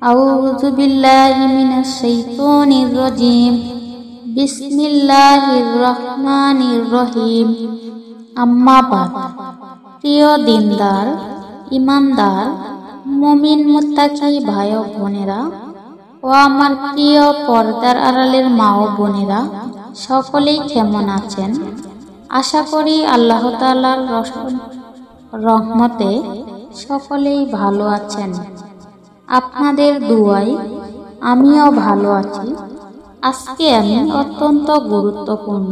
আউযু বিল্লাহি মিনাশ শাইতানির রাজিম। বিসমিল্লাহির রহমানির রহিম। আম্মা বাদ। প্রিয় দিনদার, ইমানদার, মুমিন মুত্তাকি ভাই ও বোনেরা ও আমার প্রিয় পর্দার আড়ালের মা ও বোনেরা, সকলেই কেমন আছেন? আশা করি আল্লাহ তাআলার রহমতে সকলেই ভালো আছেন। আপনাদের দুয়ায় আমিও ভালো আছি। আজকে আমি অত্যন্ত গুরুত্বপূর্ণ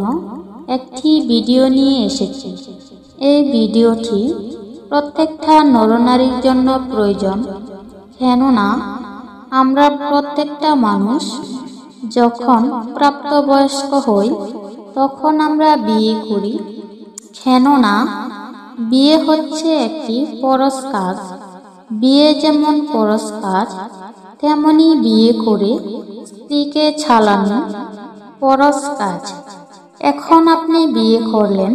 একটি ভিডিও নিয়ে এসেছি। এই ভিডিওটি প্রত্যেকটা নরনারীর জন্য প্রয়োজন, কেননা আমরা প্রত্যেকটা মানুষ যখন প্রাপ্তবয়স্ক হই তখন আমরা বিয়ে করি, কেননা বিয়ে হচ্ছে একটি ফরজ কাজ। বিয়ে যেমন ফরজ কাজ, তেমনি বিয়ে করে স্ত্রীকে ছাড়ানো ফরজ কাজ। এখন আপনি বিয়ে করলেন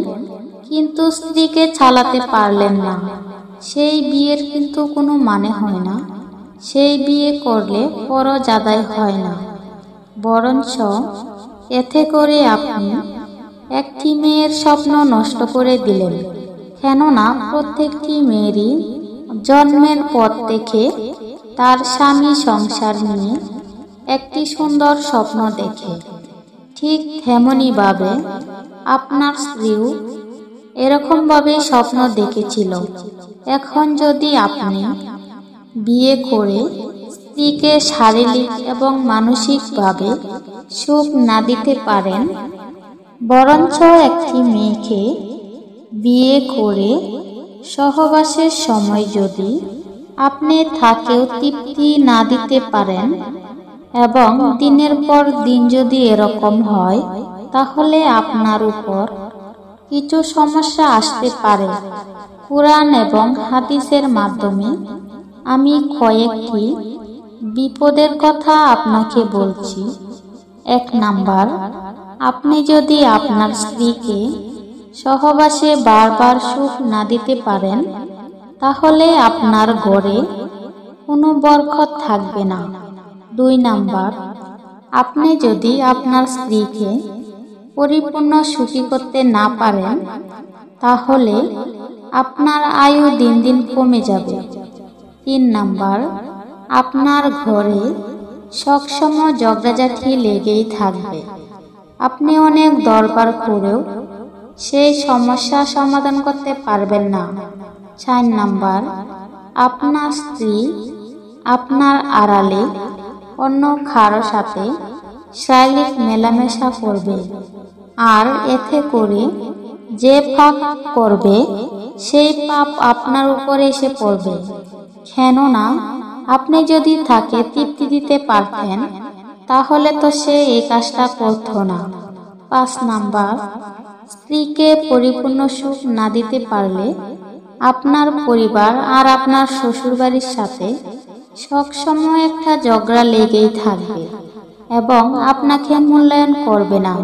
কিন্তু স্ত্রীকে ছাড়াতে পারলেন না, সেই বিয়ের কিন্তু কোনো মানে হয় না। সেই বিয়ে করলে ফরজ আদায় হয় না, বরঞ্চ এতে করে আপনি একটি মেয়ের স্বপ্ন নষ্ট করে দিলেন। কেননা প্রত্যেকটি মেয়েরই জন্মের পর থেকে তার স্বামী সংসার নিয়ে একটি সুন্দর স্বপ্ন দেখে, ঠিক তেমনি ভাবে আপনার স্ত্রীও এরকম ভাবে স্বপ্ন দেখেছিল। এখন যদি আপনি বিয়ে করে স্ত্রীকে শারীরিক এবং মানসিকভাবে সুখ না দিতে পারেন, বরঞ্চ একটি মেয়েকে বিয়ে করে সহবাসের সময় যদি আপনি তাকেও তৃপ্তি না দিতে পারেন এবং দিনের পর দিন যদি এরকম হয়, তাহলে আপনার উপর কিছু সমস্যা আসতে পারে। কুরআন এবং হাদিসের মাধ্যমে আমি কয়েকটি বিপদের কথা আপনাকে বলছি। 1 নাম্বার, আপনি যদি আপনার স্ত্রীকে সহবাসে বারবার সুখ না দিতে পারেন, তাহলে আপনার ঘরে কোনো বরকত থাকবে না। 2 নাম্বার, আপনি যদি আপনার স্ত্রীকে পরিপূর্ণ সুখী করতে না পারেন, তাহলে আপনার আয়ু দিন দিন কমে যাবে। 3 নাম্বার, আপনার ঘরে সবসময় ঝগড়াঝাটি লেগেই থাকবে। আপনি অনেক দরবার করেও সেই সমস্যা সমাধান করতে পারবেন না। 4 নাম্বার, আপনার স্ত্রী আপনার আড়ালে অন্য কারো সাথে শারীরিক মেলামেশা করবে, আর এতে করে যে পাপ করবে সেই পাপ আপনার উপরে এসে পড়বে। কেননা আপনি যদি তাকে তৃপ্তি দিতে পারতেন, তাহলে তো সে এই কাজটা করত না। 5 নাম্বার, স্ত্রীকে পরিপূর্ণ সুখ না দিতে পারলে আপনার পরিবার আর আপনার শ্বশুরবাড়ির সাথে সবসময় একটা ঝগড়া লেগেই থাকবে এবং আপনাকে মূল্যায়ন করবে না।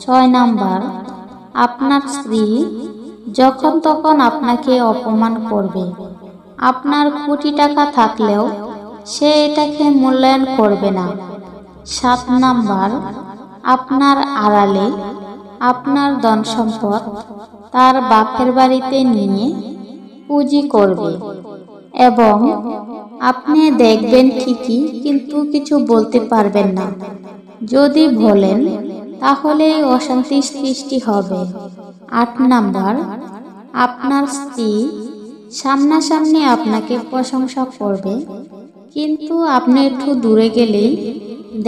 6 নাম্বার, আপনার স্ত্রী যখন তখন আপনাকে অপমান করবে। আপনার কোটি টাকা থাকলেও সে এটাকে মূল্যায়ন করবে না। 7 নাম্বার, আপনার আড়ালে আপনার ধন সম্পদ তার বাপের বাড়িতে নিয়ে পুঁজি করবে এবং আপনি দেখবেন ঠিকই, কিন্তু কিছু বলতে পারবেন না। যদি বলেন তাহলে অশান্তি সৃষ্টি হবে। 8 নাম্বার, আপনার স্ত্রী সামনাসামনি আপনাকে প্রশংসা করবে, কিন্তু আপনি একটু দূরে গেলেই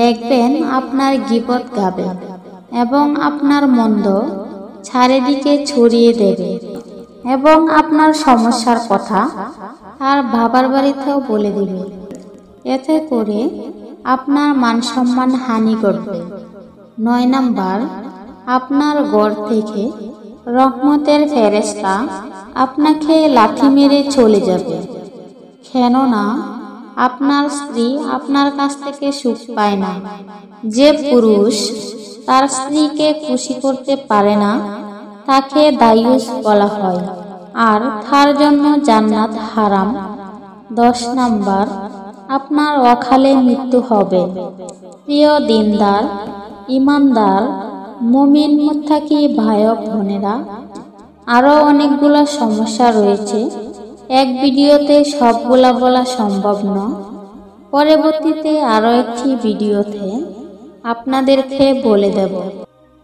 দেখবেন আপনার গীবত গাবে এবং আপনার মন্দ চারিদিকে ছড়িয়ে দেবে এবং আপনার সমস্যার কথা তার বাবার বাড়িতেও বলে দিবে। এতে করে আপনার মান সম্মান হানি ঘটবে। 9 নাম্বার, আপনার ঘর থেকে রহমতের ফেরেশতা আপনাকে লাথি মেরে চলে যাবে। কেননা আপনার স্ত্রী আপনার কাছ থেকে সুখ পায় না। যে পুরুষ তার স্ত্রীকে খুশি করতে পারে না, তাকে দায়ুস বলা হয়, আর তার জন্য জান্নাত হারাম। 10 নাম্বার, আপনার অকালে মৃত্যু হবে। প্রিয় দিনদার, ইমানদার, মুমিন মুত্তাকি ভাই ও বোনেরা, আরও অনেকগুলো সমস্যা রয়েছে। এক ভিডিওতে সবগুলা বলা সম্ভব নয়। পরবর্তীতে আরও একটি ভিডিওতে আপনাদেরকে বলে দেব।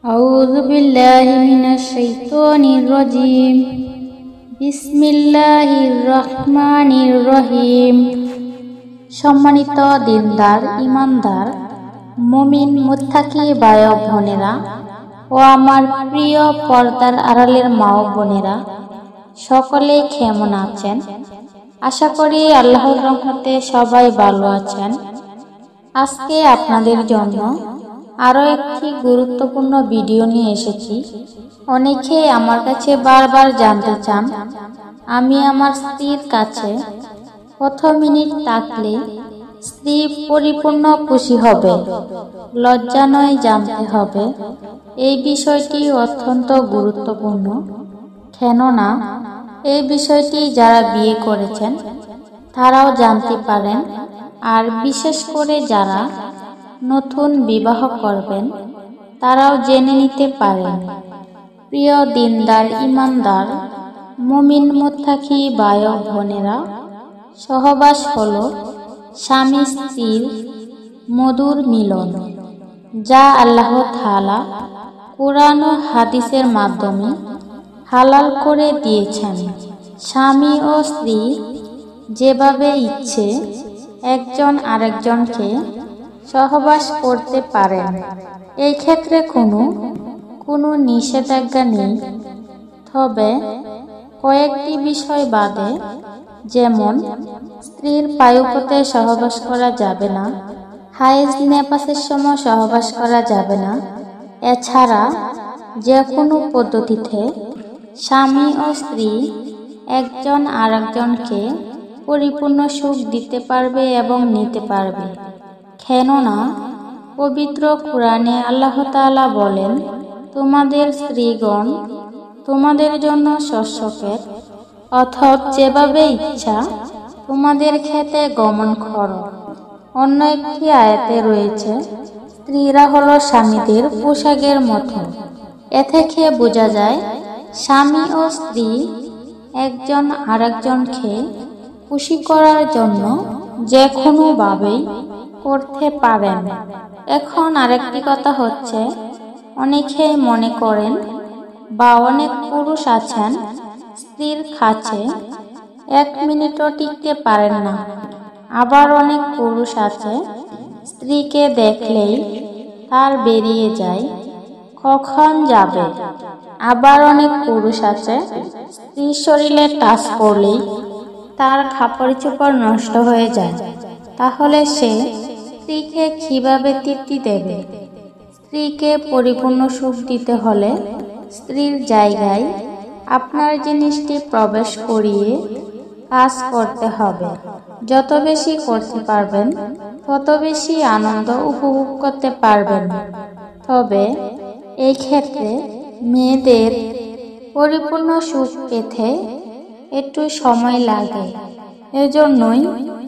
আউযু বিল্লাহি মিনাশ শাইতানির রাজিম। বিসমিল্লাহির রহমানির রহিম। সম্মানিত দিনদার, ইমানদার, মুমিন মুত্তাকি ভাই ও বোনেরা ও আমার প্রিয় পর্দার আড়ালের মা ও বোনেরা, সকলেই কেমন আছেন? আশা করি আল্লাহর রহমতে সবাই ভালো আছেন। আজকে আপনাদের জন্য আরও একটি গুরুত্বপূর্ণ ভিডিও নিয়ে এসেছি। অনেকে আমার কাছে বারবার জানতে চান, আমি আমার স্ত্রীর কাছে কত মিনিট থাকলে স্ত্রী পরিপূর্ণ খুশি হবে? লজ্জা নয়, জানতে হবে। এই বিষয়টি অত্যন্ত গুরুত্বপূর্ণ, কেননা এই বিষয়টি যারা বিয়ে করেছেন তারাও জানতে পারেন, আর বিশেষ করে যারা নতুন বিবাহ করবেন তারাও জেনে নিতে পারেন। প্রিয় দিনদার, ইমানদার, মুমিন মুত্তাকি ভাই ও বোনেরা, সহবাস হলো স্বামী স্ত্রীর মধুর মিলন, যা আল্লাহ তাআলা কুরআন ও হাদিসের মাধ্যমে হালাল করে দিয়েছেন। স্বামী ও স্ত্রী যেভাবে ইচ্ছে একজন আরেকজনকে সহবাস করতে পারেন। এই ক্ষেত্রে কোনো নিষেধাজ্ঞা নেই। তবে কয়েকটি বিষয় বাদে, যেমন স্ত্রীর পায়ুপথে সহবাস করা যাবে না, হায়েজ নেপাসের সময় সহবাস করা যাবে না। এছাড়া যে কোনো পদ্ধতিতে স্বামী ও স্ত্রী একজন আরেকজনকে পরিপূর্ণ সুখ দিতে পারবে এবং নিতে পারবে, কেননা পবিত্র কুরআনে আল্লাহ তাআলা বলেন, তোমাদের স্ত্রীগণ তোমাদের জন্য শস্যক্ষেত অথবা যেভাবে ইচ্ছা তোমাদের খেতে গমন করো। অন্য একটি আয়াতে রয়েছে, স্ত্রীরা হলো স্বামীদের পোশাকের মতো। এ থেকে বোঝা যায় স্বামী ও স্ত্রী একজন আরেকজনকে খুশি করার জন্য যে কোনোভাবেই করতে পারেন। এখন আরেকটি কথা হচ্ছে, অনেকেই মনে করেন বা অনেক পুরুষ আছেন স্ত্রীর কাছে 1 মিনিটও টিকতে পারেন না। আবার অনেক পুরুষ আছে স্ত্রীকে দেখলেই তার বেরিয়ে যায় কখন যাবে। আবার অনেক পুরুষ আছে স্ত্রীর শরীরে টাচ করলেই তার কাপড় চোপড় নষ্ট হয়ে যায়। তাহলে সে স্ত্রীকে কিভাবে তৃপ্তি দেবে? স্ত্রীকে পরিপূর্ণ সুখ দিতে হলে স্ত্রীর জায়গায় আপনার জিনিসটি প্রবেশ করিয়ে কাজ করতে হবে। যত বেশি করতে পারবেন তত বেশি আনন্দ উপভোগ করতে পারবেন। তবে এই ক্ষেত্রে মেয়েদের পরিপূর্ণ সুখ পেতে একটু সময় লাগে। এজন্যই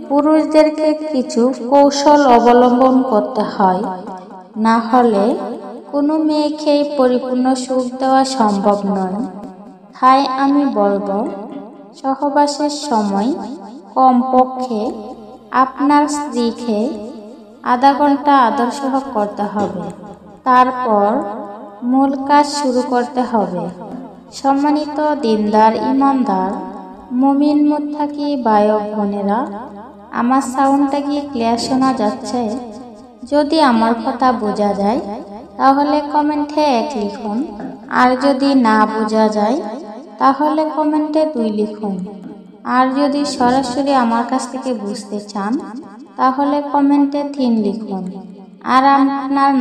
পুরুষদেরকে কিছু কৌশল অবলম্বন করতে হয়, না হলে কোনো মেয়েকেই পরিপূর্ণ সুখ দেওয়া সম্ভব নয়। তাই আমি বলবো, সহবাসের সময় কমপক্ষে আপনার স্ত্রীকে আধা ঘন্টা আদর সহ করতে হবে, তারপর মূল কাজ শুরু করতে হবে। সম্মানিত দিনদার, ইমানদার, মুমিন মুত্তাকি ভাই ও বোনেরা, আমার সাউন্ডটা কি ক্লিয়ার শোনা যাচ্ছে? যদি আমার কথা বোঝা যায় তাহলে কমেন্টে 1 লিখুন, আর যদি না বোঝা যায় তাহলে কমেন্টে 2 লিখুন। আর যদি সরাসরি আমার কাছ থেকে বুঝতে চান তাহলে কমেন্টে 3 লিখুন, আর আপনার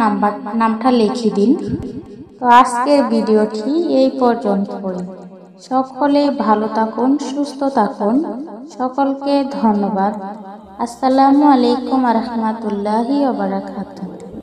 নামটা লিখে দিন। তো আজকের ভিডিওটি এই পর্যন্তই। সকলেই ভালো থাকুন, সুস্থ থাকুন। সকলকে ধন্যবাদ। আসসালামু আলাইকুম ওয়া রাহমাতুল্লাহি ওয়া বারাকাতুহু।